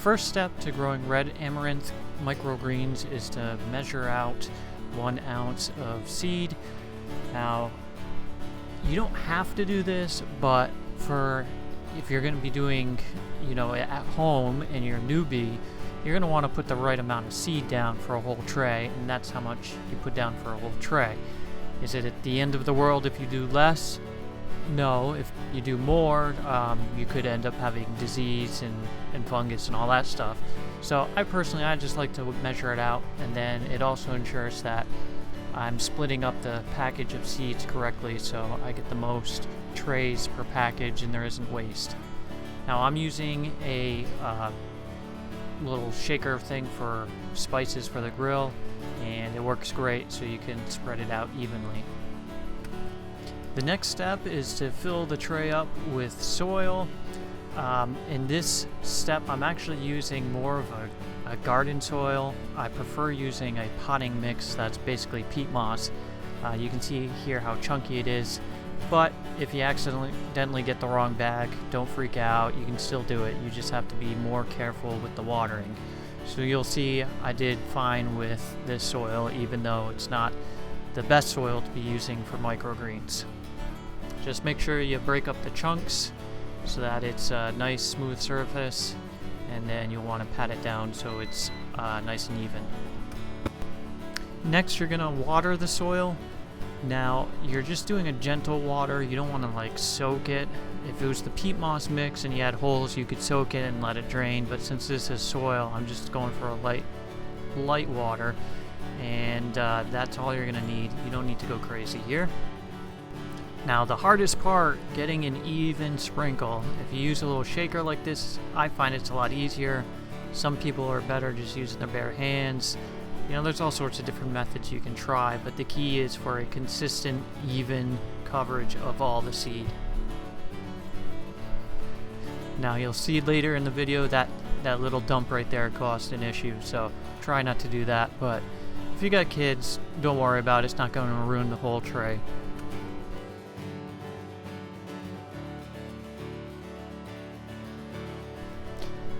first step to growing red amaranth microgreens is to measure out 1 ounce of seed. Now, you don't have to do this, but if you're going to be doing, at home and you're a newbie, you're going to want to put the right amount of seed down for a whole tray, and that's how much you put down for a whole tray. Is it at the end of the world if you do less? No. If you do more, you could end up having disease and fungus and all that stuff. So I just like to measure it out, and then it also ensures that I'm splitting up the package of seeds correctly so I get the most trays per package and there isn't waste. Now I'm using a little shaker thing for spices for the grill, and it works great so you can spread it out evenly. The next step is to fill the tray up with soil. In this step I'm actually using more of a garden soil. I prefer using a potting mix that's basically peat moss. You can see here how chunky it is, but if you accidentally get the wrong bag, don't freak out. You can still do it. You just have to be more careful with the watering. So you'll see I did fine with this soil, even though it's not the best soil to be using for microgreens. Just make sure you break up the chunks so that it's a nice smooth surface, and then you'll want to pat it down so it's nice and even. Next, you're going to water the soil. Now, you're just doing a gentle water. You don't want to soak it. If it was the peat moss mix and you had holes, you could soak it and let it drain, but since this is soil, I'm just going for a light water, and that's all you're going to need. You don't need to go crazy here. Now, the hardest part, getting an even sprinkle. If you use a little shaker like this, I find it's a lot easier. Some people are better just using their bare hands. There's all sorts of different methods you can try, but the key is for a consistent, even coverage of all the seed. Now, you'll see later in the video that little dump right there caused an issue, so try not to do that. But if you got kids, don't worry about it. It's not going to ruin the whole tray.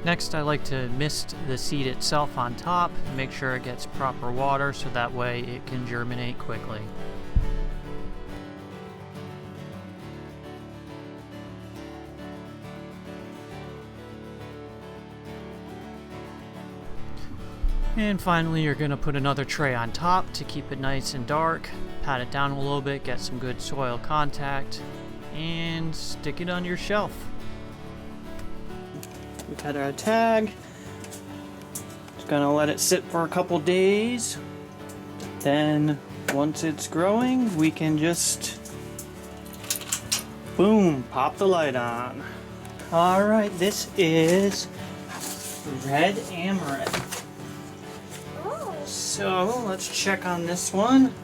Next, I like to mist the seed itself on top, make sure it gets proper water so that way it can germinate quickly. And finally, you're going to put another tray on top to keep it nice and dark, pat it down a little bit, get some good soil contact, and stick it on your shelf. We got our tag. Just gonna let it sit for a couple days. Then once it's growing, we can just boom, pop the light on. Alright, this is red amaranth. So let's check on this one.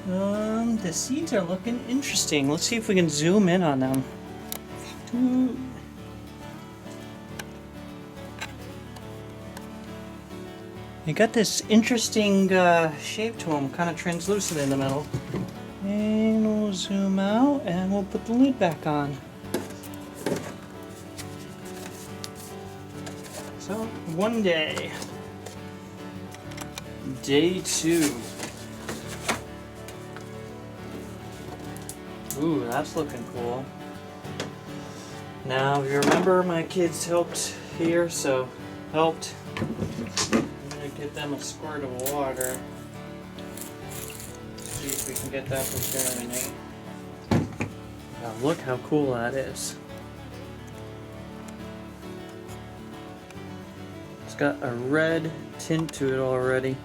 The seeds are looking interesting. Let's see if we can zoom in on them. They got this interesting shape to them, kind of translucent in the middle. And we'll zoom out and we'll put the lid back on. So, one day. Day 2. Ooh, that's looking cool. Now, you remember my kids helped here, so helped. Get them a squirt of water. See if we can get that to germinate. Now look how cool that is. It's got a red tint to it already.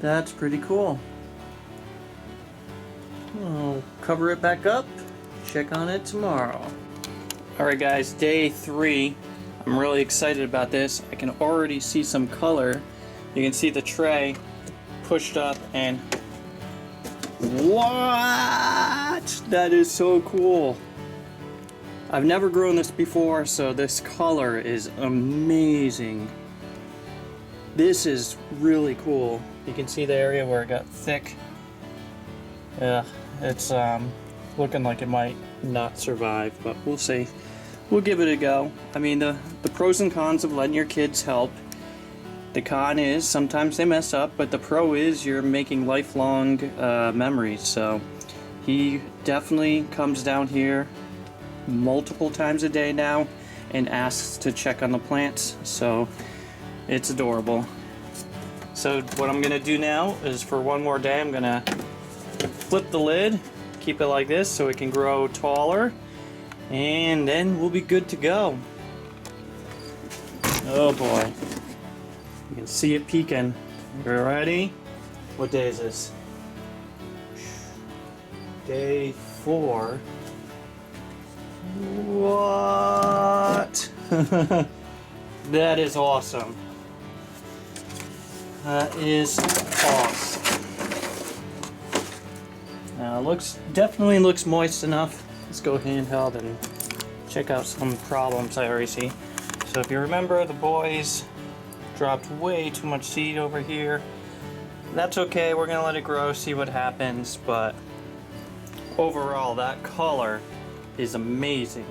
That's pretty cool. I'll cover it back up, check on it tomorrow. Alright guys, day 3. I'm really excited about this. I can already see some color. You can see the tray pushed up, and what? That is so cool. I've never grown this before, so this color is amazing. This is really cool. You can see the area where it got thick. Yeah, it's looking like it might not survive, but we'll see. we'll give it a go. I mean, the pros and cons of letting your kids help. The con is sometimes they mess up, but the pro is you're making lifelong memories. So he definitely comes down here multiple times a day now and asks to check on the plants. So it's adorable. So what I'm gonna do now is, for one more day, I'm gonna flip the lid, keep it like this so it can grow taller, and then we'll be good to go. Oh boy. You can see it peeking. You ready? What day is this? Day 4. What? That is awesome. That is awesome. Now definitely looks moist enough. Let's go handheld and check out some problems I already see. So if you remember, the boys dropped way too much seed over here. That's okay, we're gonna let it grow, see what happens, but overall that color is amazing.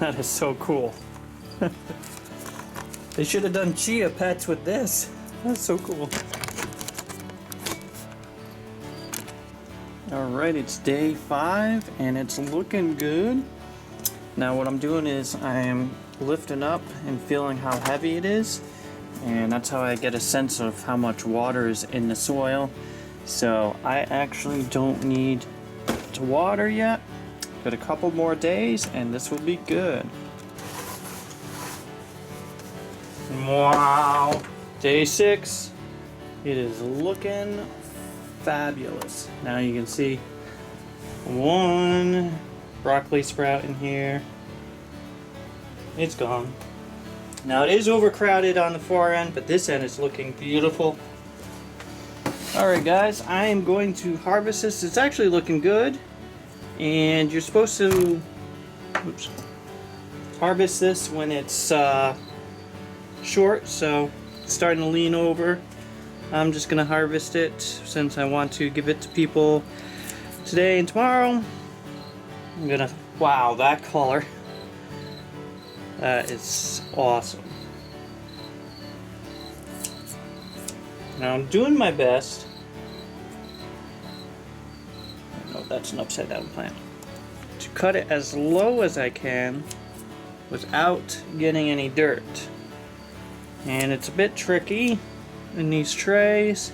That is so cool. They should have done chia pets with this. That's so cool. Alright, it's day 5 and it's looking good. Now what I'm doing is I am lifting up and feeling how heavy it is, and that's how I get a sense of how much water is in the soil. So I actually don't need to water yet. Got a couple more days and this will be good. Wow! Day 6. It is looking fabulous. Now you can see one broccoli sprout in here. It's gone. Now it is overcrowded on the far end, but this end is looking beautiful. Alright guys, I am going to harvest this. It's actually looking good. And you're supposed to harvest this when it's short, so it's starting to lean over. I'm just gonna harvest it since I want to give it to people today and tomorrow. I'm gonna, wow, that color. That is awesome. Now I'm doing my best. No, that's an upside down plant. To cut it as low as I can without getting any dirt. And it's a bit tricky in these trays,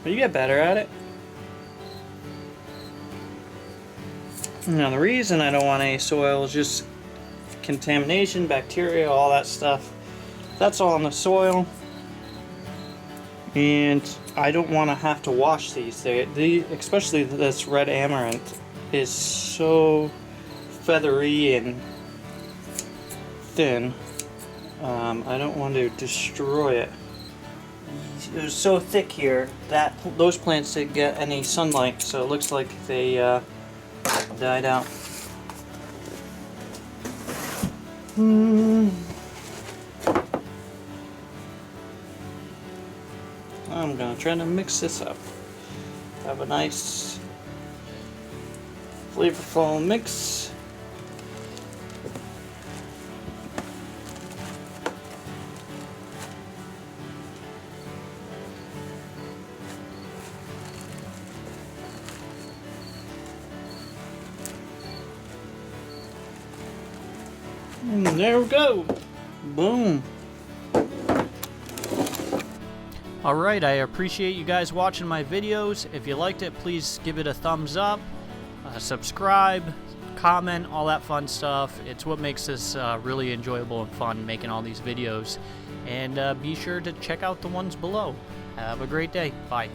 but you get better at it. Now the reason I don't want any soil is just contamination, bacteria, all that stuff. That's all in the soil, and I don't want to have to wash these. Especially this red amaranth is so feathery and thin. I don't want to destroy it. It was so thick here that those plants didn't get any sunlight, so it looks like they died out. I'm gonna try to mix this up. Have a nice flavorful mix. And there we go. Boom. Alright, I appreciate you guys watching my videos. If you liked it, please give it a thumbs up, subscribe, comment, all that fun stuff. It's what makes this really enjoyable and fun, making all these videos. And be sure to check out the ones below. Have a great day. Bye.